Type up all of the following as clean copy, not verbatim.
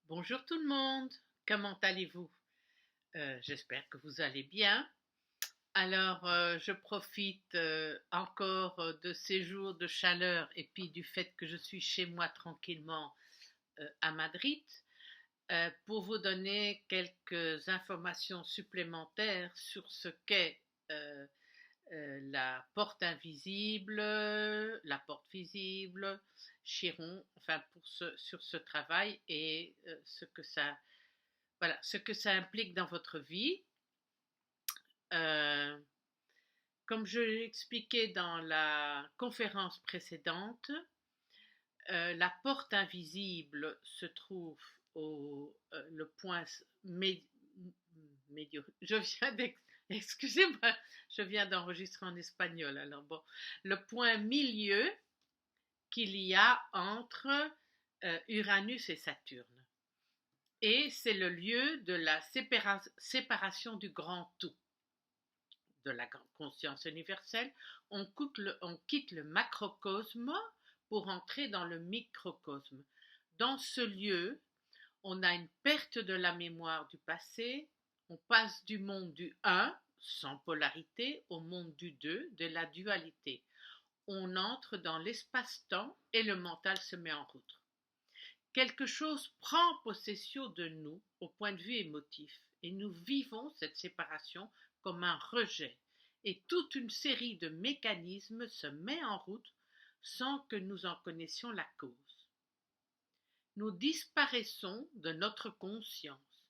Bonjour tout le monde, comment allez-vous? J'espère que vous allez bien. Alors, je profite encore de ces jours de chaleur et puis du fait que je suis chez moi tranquillement à Madrid pour vous donner quelques informations supplémentaires sur ce qu'est la porte invisible, la porte visible, Chiron, enfin sur ce travail et ce que ça implique dans votre vie. Euh, Comme je l'ai expliqué dans la conférence précédente, la porte invisible se trouve au le point médio. Excusez-moi, je viens d'enregistrer en espagnol. Alors bon, le point milieu qu'il y a entre Uranus et Saturne. Et c'est le lieu de la séparation du grand tout, de la conscience universelle. On quitte le macrocosme pour entrer dans le microcosme. Dans ce lieu, on a une perte de la mémoire du passé, on passe du monde du 1, sans polarité, au monde du 2, de la dualité. On entre dans l'espace-temps et le mental se met en route. Quelque chose prend possession de nous au point de vue émotif et nous vivons cette séparation comme un rejet et toute une série de mécanismes se met en route sans que nous en connaissions la cause. Nous disparaissons de notre conscience,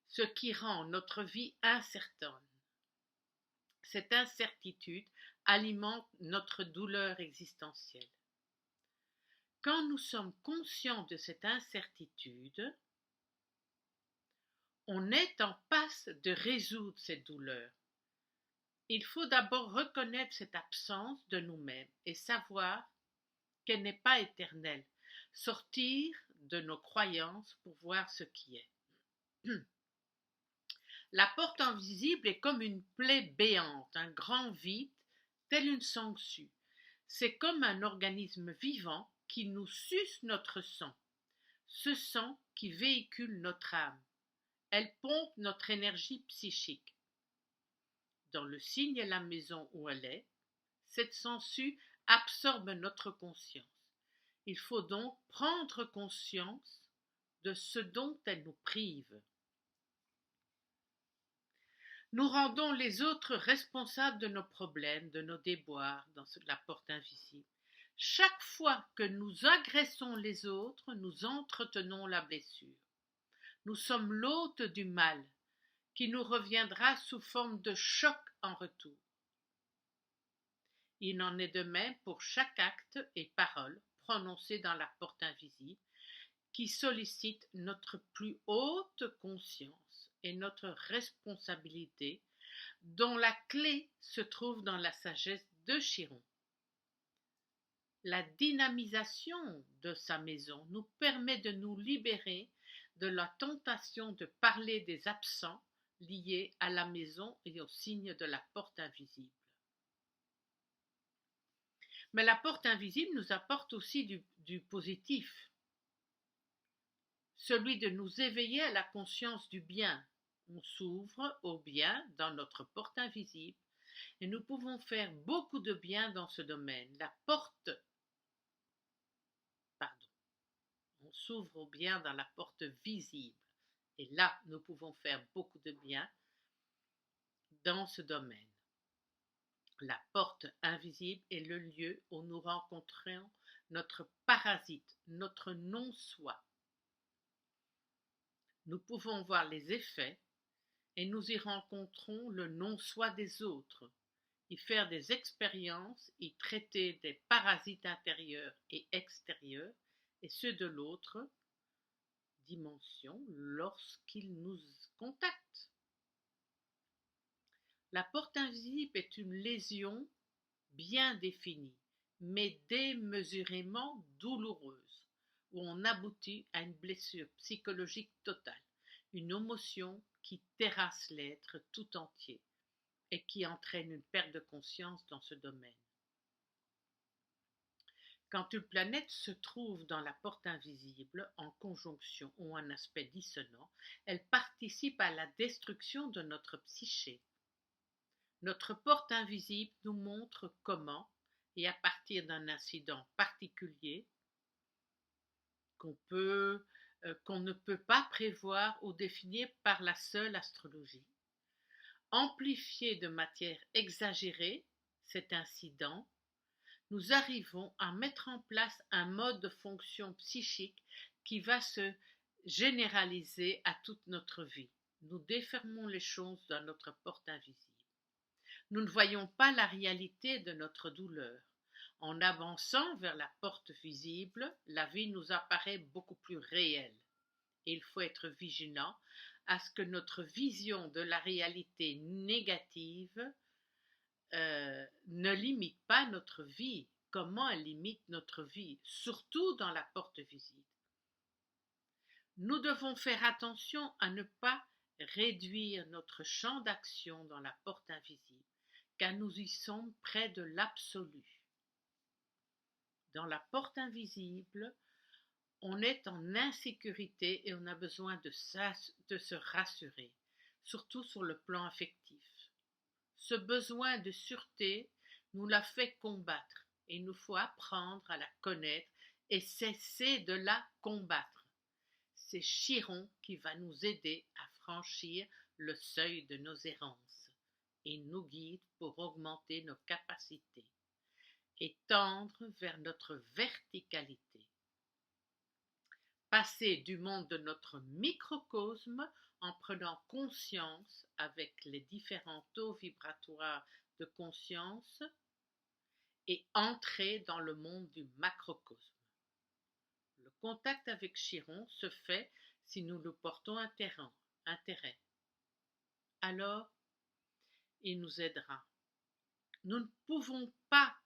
ce qui rend notre vie incertaine. Cette incertitude alimente notre douleur existentielle. Quand nous sommes conscients de cette incertitude, on est en passe de résoudre cette douleur. Il faut d'abord reconnaître cette absence de nous-mêmes et savoir qu'elle n'est pas éternelle. Sortir de nos croyances pour voir ce qui est. La porte invisible est comme une plaie béante, un grand vide, tel une sangsue. C'est comme un organisme vivant qui nous suce notre sang, ce sang qui véhicule notre âme. Elle pompe notre énergie psychique. Dans le signe et la maison où elle est, cette sangsue absorbe notre conscience. Il faut donc prendre conscience de ce dont elle nous prive. Nous rendons les autres responsables de nos problèmes, de nos déboires dans la porte invisible. Chaque fois que nous agressons les autres, nous entretenons la blessure. Nous sommes l'hôte du mal, qui nous reviendra sous forme de choc en retour. Il en est de même pour chaque acte et parole prononcé dans la porte invisible, qui sollicite notre plus haute conscience et notre responsabilité, dont la clé se trouve dans la sagesse de Chiron. La dynamisation de sa maison nous permet de nous libérer de la tentation de parler des absents liés à la maison et au signe de la porte invisible. Mais la porte invisible nous apporte aussi du positif, celui de nous éveiller à la conscience du bien. On s'ouvre au bien dans notre porte invisible et nous pouvons faire beaucoup de bien dans ce domaine. On s'ouvre au bien dans la porte visible et là nous pouvons faire beaucoup de bien dans ce domaine. La porte invisible est le lieu où nous rencontrons notre parasite, notre non-soi. Nous pouvons voir les effets et nous y rencontrons le non-soi des autres, y faire des expériences, y traiter des parasites intérieurs et extérieurs et ceux de l'autre dimension lorsqu'ils nous contactent. La porte invisible est une lésion bien définie, mais démesurément douloureuse, où on aboutit à une blessure psychologique totale, une émotion qui terrasse l'être tout entier et qui entraîne une perte de conscience dans ce domaine. Quand une planète se trouve dans la porte invisible, en conjonction ou en aspect dissonant, elle participe à la destruction de notre psyché. Notre porte invisible nous montre comment, et à partir d'un incident particulier, qu'on ne peut pas prévoir ou définir par la seule astrologie. Amplifié de manière exagérée, cet incident, nous arrivons à mettre en place un mode de fonction psychique qui va se généraliser à toute notre vie. Nous défermons les choses dans notre porte invisible. Nous ne voyons pas la réalité de notre douleur. En avançant vers la porte visible, la vie nous apparaît beaucoup plus réelle. Et il faut être vigilant à ce que notre vision de la réalité négative ne limite pas notre vie. Comment elle limite notre vie, surtout dans la porte visible. Nous devons faire attention à ne pas réduire notre champ d'action dans la porte invisible, car nous y sommes près de l'absolu. Dans la porte invisible, on est en insécurité et on a besoin de se rassurer, surtout sur le plan affectif. Ce besoin de sûreté nous l'a fait combattre et il nous faut apprendre à la connaître et cesser de la combattre. C'est Chiron qui va nous aider à franchir le seuil de nos errances et nous guide pour augmenter nos capacités et tendre vers notre verticalité. Passer du monde de notre microcosme en prenant conscience avec les différents taux vibratoires de conscience et entrer dans le monde du macrocosme. Le contact avec Chiron se fait si nous lui portons intérêt. Alors, il nous aidera. Nous ne pouvons pas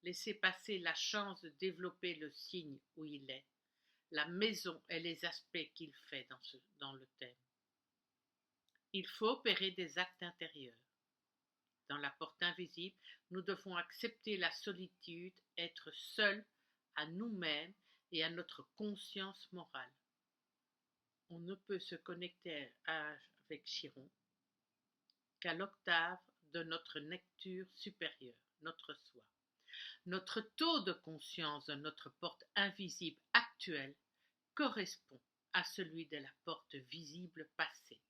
laisser passer la chance de développer le signe où il est, la maison et les aspects qu'il fait dans le thème. Il faut opérer des actes intérieurs. Dans la porte invisible, nous devons accepter la solitude, être seuls à nous-mêmes et à notre conscience morale. On ne peut se connecter avec Chiron qu'à l'octave de notre lecture supérieure, notre soi. Notre taux de conscience de notre porte invisible actuelle correspond à celui de la porte visible passée,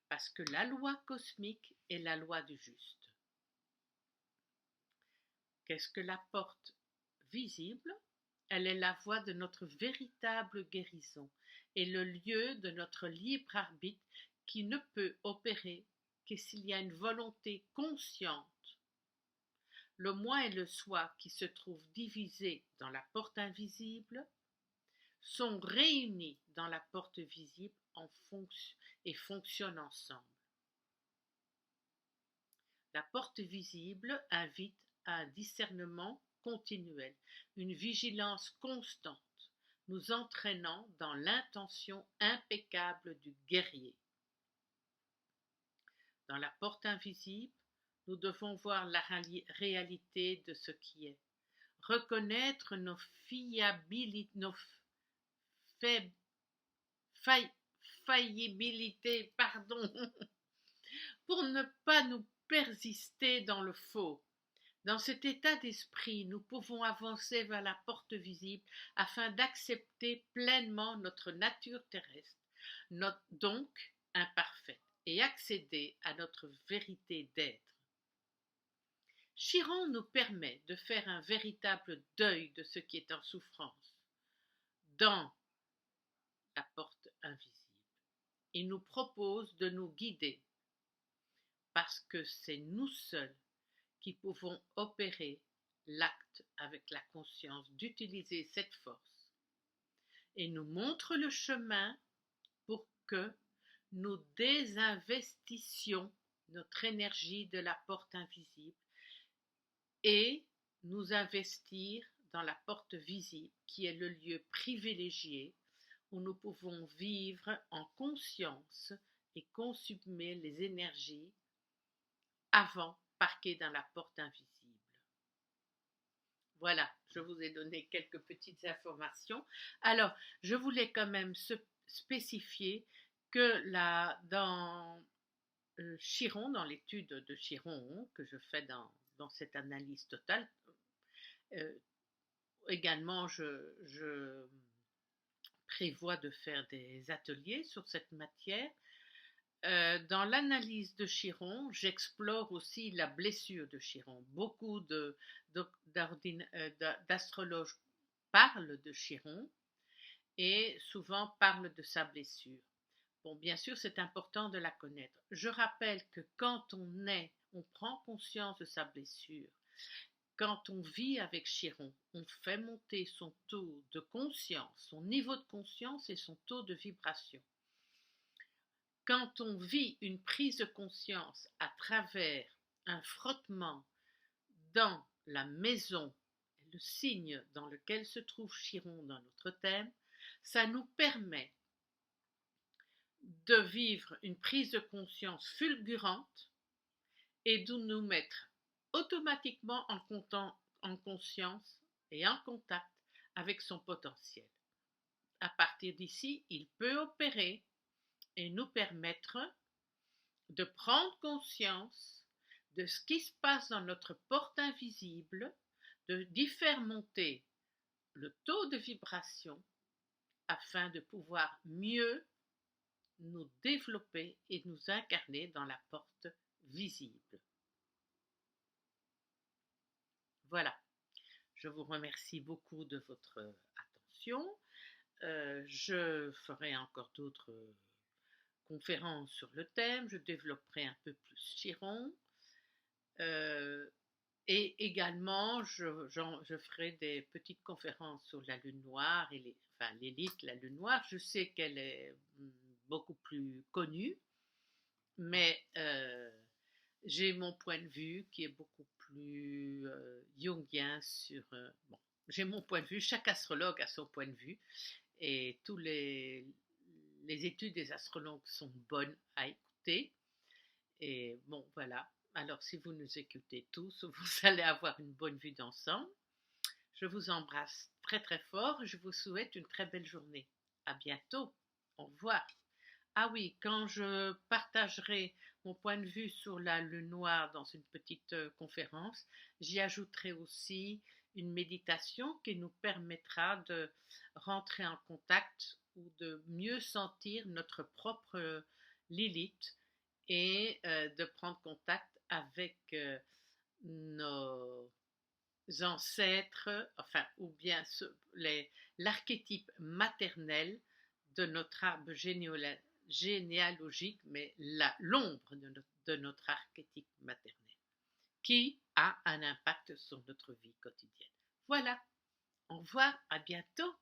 parce que la loi cosmique est la loi du juste. Qu'est-ce que la porte visible ? Elle est la voie de notre véritable guérison et le lieu de notre libre arbitre qui ne peut opérer que s'il y a une volonté consciente. Le moi et le soi qui se trouvent divisés dans la porte invisible sont réunis dans la porte visible et fonctionnent ensemble. La porte visible invite à un discernement continuel, une vigilance constante, nous entraînant dans l'intention impeccable du guerrier. Dans la porte invisible, nous devons voir la réalité de ce qui est, reconnaître nos faillibilités, pour ne pas nous persister dans le faux. Dans cet état d'esprit, nous pouvons avancer vers la porte visible afin d'accepter pleinement notre nature terrestre, donc imparfaite, et accéder à notre vérité d'être. Chiron nous permet de faire un véritable deuil de ce qui est en souffrance dans la porte invisible. Il nous propose de nous guider parce que c'est nous seuls qui pouvons opérer l'acte avec la conscience d'utiliser cette force et nous montre le chemin pour que nous désinvestissions notre énergie de la porte invisible et nous investir dans la porte visible qui est le lieu privilégié où nous pouvons vivre en conscience et consommer les énergies avant parquées dans la porte invisible. Voilà, je vous ai donné quelques petites informations. Alors, je voulais quand même spécifier que dans Chiron, dans l'étude de Chiron que je fais dans cette analyse totale, également je prévois de faire des ateliers sur cette matière. Dans l'analyse de Chiron, j'explore aussi la blessure de Chiron. Beaucoup d'astrologues parlent de Chiron et souvent parlent de sa blessure. Bon, bien sûr, c'est important de la connaître. Je rappelle que quand on prend conscience de sa blessure, quand on vit avec Chiron, on fait monter son taux de conscience, son niveau de conscience et son taux de vibration. Quand on vit une prise de conscience à travers un frottement dans la maison, le signe dans lequel se trouve Chiron dans notre thème, ça nous permet de vivre une prise de conscience fulgurante et de nous mettre automatiquement en conscience et en contact avec son potentiel. À partir d'ici, il peut opérer et nous permettre de prendre conscience de ce qui se passe dans notre porte invisible, d'y faire monter le taux de vibration afin de pouvoir mieux nous développer et nous incarner dans la porte visible. Voilà, je vous remercie beaucoup de votre attention. Je ferai encore d'autres conférences sur le thème, je développerai un peu plus Chiron. Et également, je ferai des petites conférences sur la lune noire et l'élite, la lune noire. Je sais qu'elle est beaucoup plus connue, mais j'ai mon point de vue qui est beaucoup plus jungien sur... bon, j'ai mon point de vue, chaque astrologue a son point de vue, et tous les études des astrologues sont bonnes à écouter. Et bon, voilà. Alors, si vous nous écoutez tous, vous allez avoir une bonne vue d'ensemble. Je vous embrasse très très fort. Je vous souhaite une très belle journée. À bientôt. Au revoir. Ah oui, quand je partagerai mon point de vue sur la lune noire dans une petite conférence, j'y ajouterai aussi une méditation qui nous permettra de rentrer en contact ou de mieux sentir notre propre Lilith et de prendre contact avec nos ancêtres, enfin, ou bien l'archétype maternel de notre arbre généalogique, mais l'ombre de notre archétype maternel, qui a un impact sur notre vie quotidienne. Voilà, au revoir, à bientôt.